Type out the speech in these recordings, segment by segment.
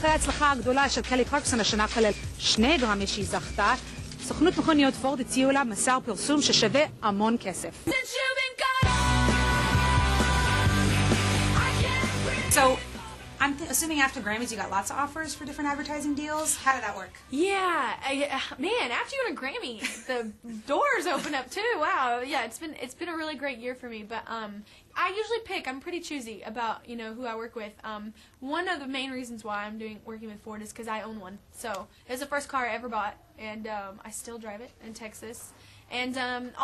אחרי ההצלחה הגדולה של קלי קלרקסון השנה כלל 2 גרמי שהיא זכתה, סוכנות מכוניות פורד הציעו לה מסר פרסום ששווה המון כסף. So, I'm assuming after Grammys you got lots of offers for different advertising deals. How did that work? Yeah, man, after you win a Grammy, the doors open up too. Wow, yeah, it's been a really great year for me. But I usually pick. I'm pretty choosy about who I work with. One of the main reasons why I'm working with Ford is because I own one. So it was the first car I ever bought, and I still drive it in Texas. And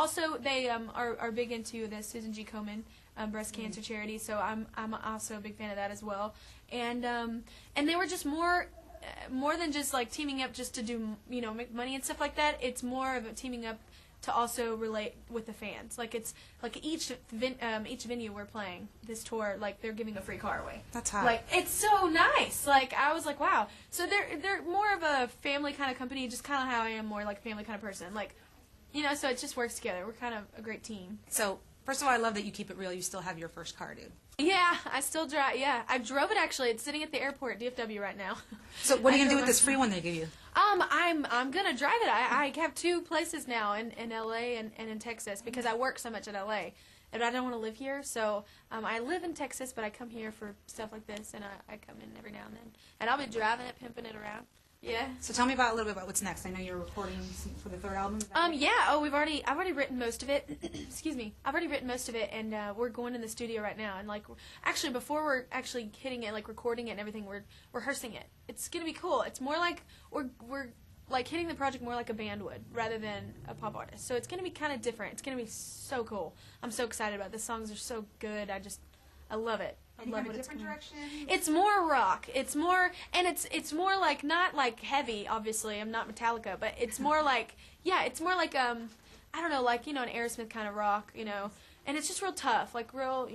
also they are big into the Susan G. Komen breast cancer charity, so I'm also a big fan of that as well. And they were just more than just like teaming up just to do make money and stuff like that. It's more of a teaming up to also relate with the fans. Like it's like each venue we're playing this tour, like they're giving a free car away. That's hot. Like it's so nice. Like I was like, wow. So they're more of a family kind of company, just kind of how I am, more like a family kind of person. Like so it just works together. We're kind of a great team. So, first of all, I love that you keep it real. You still have your first car, dude. Yeah, I still drive. Yeah, I drove it actually. It's sitting at the airport, DFW, right now. So, what are you gonna do with this free one they give you? I'm gonna drive it. I have 2 places now in LA and in Texas because I work so much at LA, and I don't want to live here. So I live in Texas, but I come here for stuff like this, and I come in every now and then, and I'll be driving it, pimping it around. Yeah. So tell me a little bit about what's next. I know you're recording for the 3rd album. Yeah. Oh, I've already written most of it. Excuse me. I've already written most of it, and we're going in the studio right now. And like, actually, before we're actually hitting it, like recording it and everything, we're rehearsing it. It's gonna be cool. It's more like we're like hitting the project more like a band would rather than a pop artist. So it's gonna be kind of different. It's gonna be so cool. I'm so excited about it. The songs are so good. I love it. I love what it's different direction. It's more rock. It's more, and it's more like not like heavy. Obviously, I'm not Metallica, but it's more like it's more like I don't know, like an Aerosmith kind of rock, and it's just real tough, like real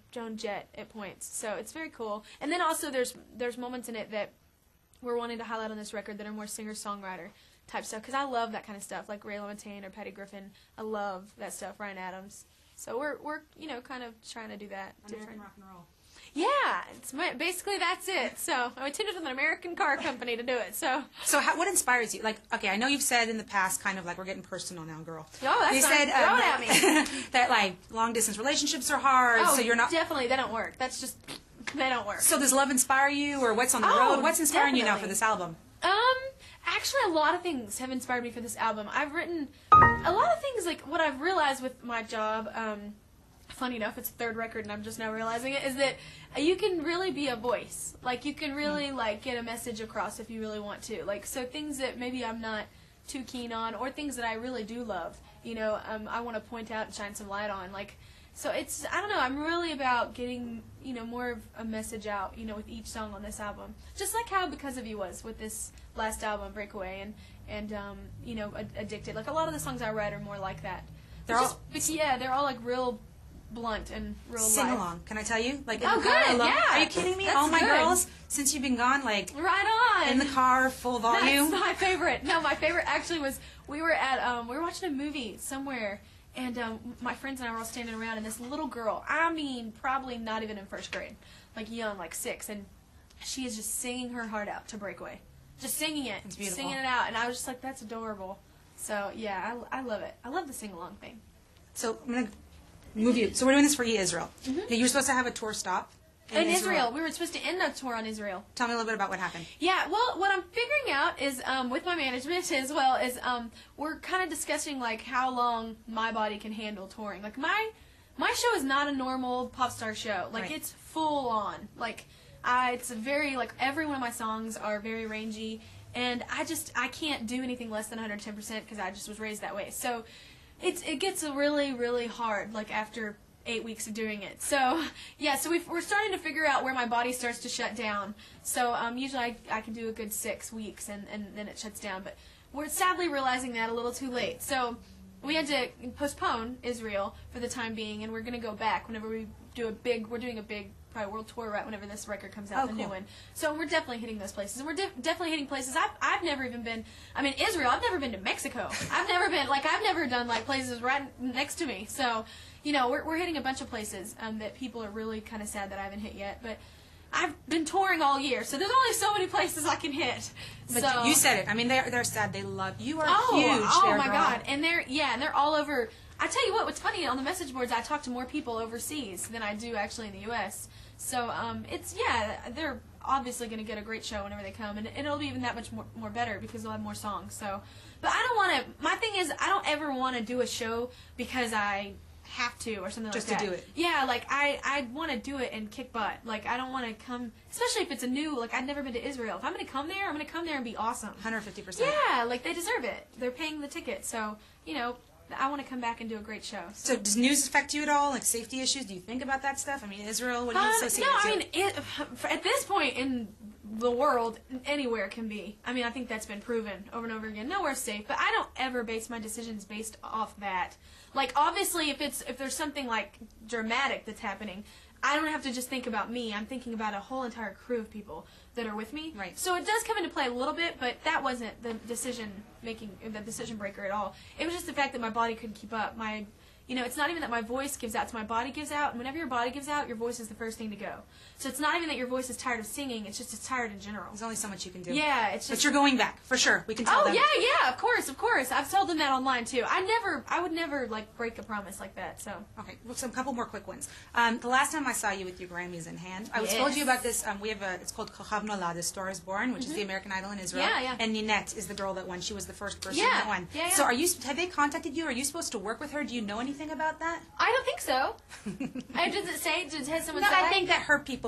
Joan Jett at points. So it's very cool. And then also there's moments in it that we're wanting to highlight on this record that are more singer-songwriter type stuff because I love that kind of stuff, like Ray LaMontagne or Patty Griffin. I love that stuff. Ryan Adams. So we're kind of trying to do that. American rock and roll. Yeah, basically that's it. So I attended with an American car company to do it. So what inspires you? Like, okay, I know you've said in the past, kind of like we're getting personal now, girl. Oh, that's you said throw it at me. that like long distance relationships are hard. Oh, so you're not definitely they don't work. That's just they don't work. So does love inspire you, or what's on the road? What's inspiring you now for this album? Actually, a lot of things have inspired me for this album. I've written a lot of things. Like what I've realized with my job. Funny enough, it's the 3rd record and I'm just now realizing it, is that you can really be a voice. Like, you can really, like, get a message across if you really want to. Like, so things that maybe I'm not too keen on or things that I really do love, I want to point out and shine some light on. Like, so it's, I don't know, I'm really about getting, more of a message out, with each song on this album. Just like how Because of You was with this last album, Breakaway, and Addicted. Like, a lot of the songs I write are more like that. They're all like real blunt and real Sing life. along. Can I tell you? Like, oh, good. Yeah. Are you kidding me? That's all my good. girls, since you've been gone, like right on in the car, full volume. That's my favorite. No, my favorite actually was we were watching a movie somewhere, and my friends and I were all standing around, and this little girl, I mean, probably not even in 1st grade, like young, like 6, and she is just singing her heart out to Breakaway, just singing it, it's beautiful. Singing it out, and I was just like, that's adorable. So yeah, I love it. I love the sing along thing. So I'm gonna move you. So we're doing this for Israel. Now, you were supposed to have a tour stop in Israel. We were supposed to end the tour on Israel. Tell me a little bit about what happened. Yeah, well, what I'm figuring out is, with my management as well, is we're kind of discussing, like, how long my body can handle touring. Like, my show is not a normal pop star show. Like, right. It's full on. Like, it's very, like, every one of my songs are very rangy, and I can't do anything less than 110% because I just was raised that way. So it gets really, really hard, like, after 8 weeks of doing it. So, yeah, so we're starting to figure out where my body starts to shut down. So, usually I can do a good 6 weeks, and then it shuts down. But we're sadly realizing that a little too late. So, we had to postpone Israel for the time being, and we're going to go back whenever we're doing a big probably world tour right whenever this record comes out, new one. So we're definitely hitting those places, and we're definitely hitting places I've never even been. I mean, Israel. I've never been to Mexico. I've never done like places right next to me. So, we're hitting a bunch of places that people are really kind of sad that I haven't hit yet. But I've been touring all year, so there's only so many places I can hit. But so, you said it. I mean, they're sad. They love you. Are oh, huge. Oh there, my girl. God! And they're all over. I tell you what's funny on the message boards. I talk to more people overseas than I do actually in the U.S. So they're obviously going to get a great show whenever they come, and it'll be even that much more better because they'll have more songs. So, but I don't want to. My thing is, I don't ever want to do a show because I have to or something Just like that. to do it. Yeah, like I want to do it and kick butt. Like I don't want to come, especially if it's a new. Like I've never been to Israel. If I'm going to come there, I'm going to come there and be awesome. 150%. Yeah, like they deserve it. They're paying the ticket, so I want to come back and do a great show. So does news affect you at all? Like safety issues? Do you think about that stuff? I mean, Israel, what do you associate it to? No, I mean, at this point in the world, anywhere can be. I mean, I think that's been proven over and over again. Nowhere's safe, but I don't ever base my decisions based off that. Like, obviously, if there's something, like, dramatic that's happening, I don't have to just think about me. I'm thinking about a whole entire crew of people that are with me. Right. So it does come into play a little bit, but that wasn't the decision breaker at all. It was just the fact that my body couldn't keep up. It's not even that my voice gives out, it's my body gives out. And whenever your body gives out, your voice is the first thing to go. So it's not even that your voice is tired of singing, it's just it's tired in general. There's only so much you can do. Yeah, it's just... But you're going back, for sure. We can tell them. Yeah, of course. I've told them that online, too. I would never, like, break a promise like that, so... Okay, well, so a couple more quick ones. The last time I saw you with your Grammys in hand, I was Yes. told you about this, it's called Kochav Nolad, A Star is Born, which is the American Idol in Israel. Yeah, yeah. And Ninette is the girl that won. She was the first person Yeah, that won. yeah, yeah. So have they contacted you? Are you supposed to work with her? Do you know anything about that? I don't think so. Does it say? Has someone No, said I think that her people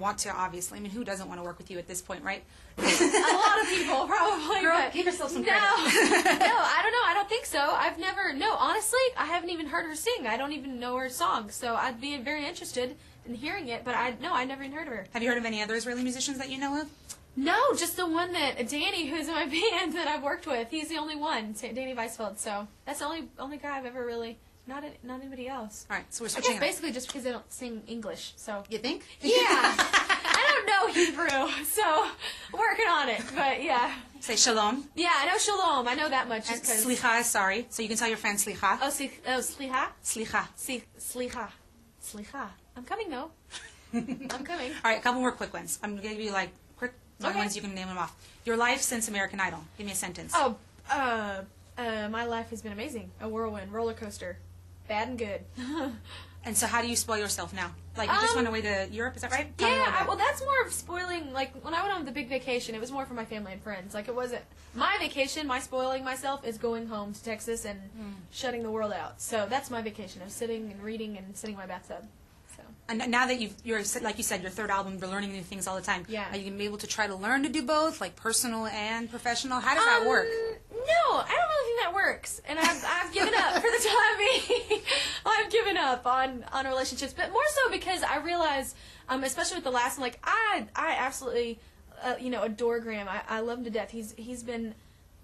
want to, obviously. I mean, who doesn't want to work with you at this point, right? A lot of people, probably. Girl, but give yourself some no, credit. no, I don't know. I don't think so. Honestly, I haven't even heard her sing. I don't even know her song, so I'd be very interested in hearing it, but I never even heard of her. Have you heard of any other Israeli musicians that you know of? No, just the one that Danny, who's in my band that I've worked with. He's the only one, Danny Weisfeld. So that's the only guy I've ever really. Not anybody else. All right, so we're I switching guess up. basically just because they don't sing English. So You think? yeah, I don't know Hebrew, so working on it. But yeah, Say shalom. yeah, I know shalom. I know that much. And Just 'cause- slicha is sorry. So you can tell your friends slicha. sliha, Slicha. sliha. I'm coming though. I'm coming. All right, a couple more quick ones. I'm going to give you, like, quick Okay. ones. You can name them off. Your life since American Idol. Give me a sentence. Oh, my life has been amazing. A whirlwind, roller coaster, bad and good. And so how do you spoil yourself now? Like, you just went away to Europe, is that right? Tell me about Yeah, that. well, that's more of spoiling. Like, when I went on the big vacation, it was more for my family and friends. Like, it wasn't my vacation. My spoiling myself is going home to Texas and shutting the world out. So that's my vacation, of sitting and reading and sitting in my bathtub. So And now that you're, like you said, your third album, you're learning new things all the time. Yeah. Are you going to be able to try to learn to do both, like personal and professional? How does that work? No, I don't really think that works, and I've given up for the time being. I've given up on relationships, but more so because I realize, especially with the last one, like I absolutely, adore Graham. I love him to death. He's been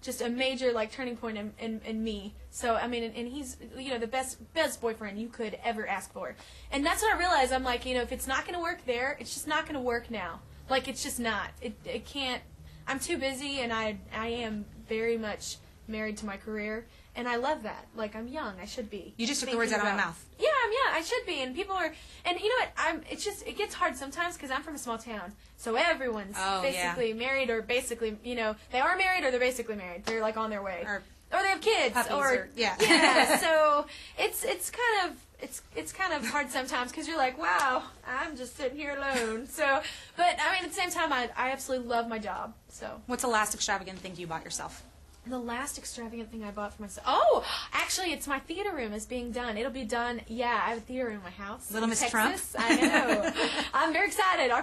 just a major like turning point in me. So I mean, and he's the best boyfriend you could ever ask for. And that's what I realized. I'm like, if it's not going to work there, it's just not going to work now. Like it's just not. It can't. I'm too busy, and I am very much married to my career, and I love that. Like I'm young, I should be. You just took the words out of my mouth. Yeah, I should be, and people are, and you know what? It gets hard sometimes because I'm from a small town, so everyone's basically married or basically, they are married or they're basically married. They're like on their way, or they have kids, Puppies yeah. So it's kind of hard sometimes because you're like, wow, I'm just sitting here alone. So, but I mean, at the same time, I absolutely love my job. So. What's the last extravagant thing you bought yourself? The last extravagant thing I bought for myself. Oh, actually, it's my theater room is being done. It'll be done. Yeah, I have a theater room in my house. Little Miss Texas. Trump. I know. I'm very excited. Our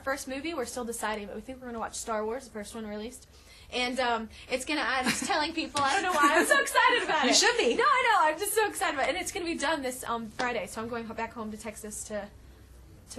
first movie. We're still deciding, but we think we're gonna watch Star Wars, the first one released. And it's gonna. I'm just telling people. I don't know why. I'm so excited about it. You should be. No, I know. I'm just so excited about it, and it's gonna be done this Friday. So I'm going back home to Texas to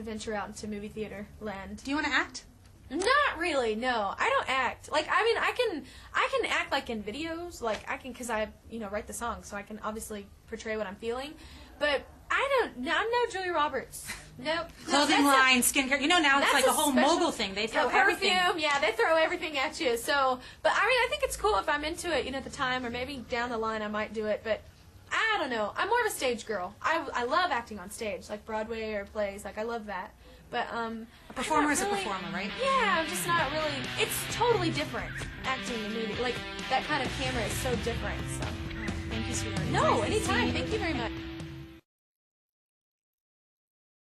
venture out into movie theater land. Do you want to act? Not really, no. I don't act. Like, I mean, I can act, like, in videos. Like, I can, because I, write the songs, so I can obviously portray what I'm feeling. But I'm no Julia Roberts. Nope. Clothing line, skincare. Now it's like a whole special, mogul thing. They throw perfume, everything. yeah, they throw everything at you. So, but, I mean, I think it's cool if I'm into it, at the time, or maybe down the line I might do it. But, I don't know. I'm more of a stage girl. I love acting on stage, like Broadway or plays. Like I love that. But A performer is a performer, right? Yeah, I'm just not really. It's totally different acting in a movie. Like that kind of camera is so different. So Thank you, sweetheart. no, It's nice to see anytime. you. Thank you very much.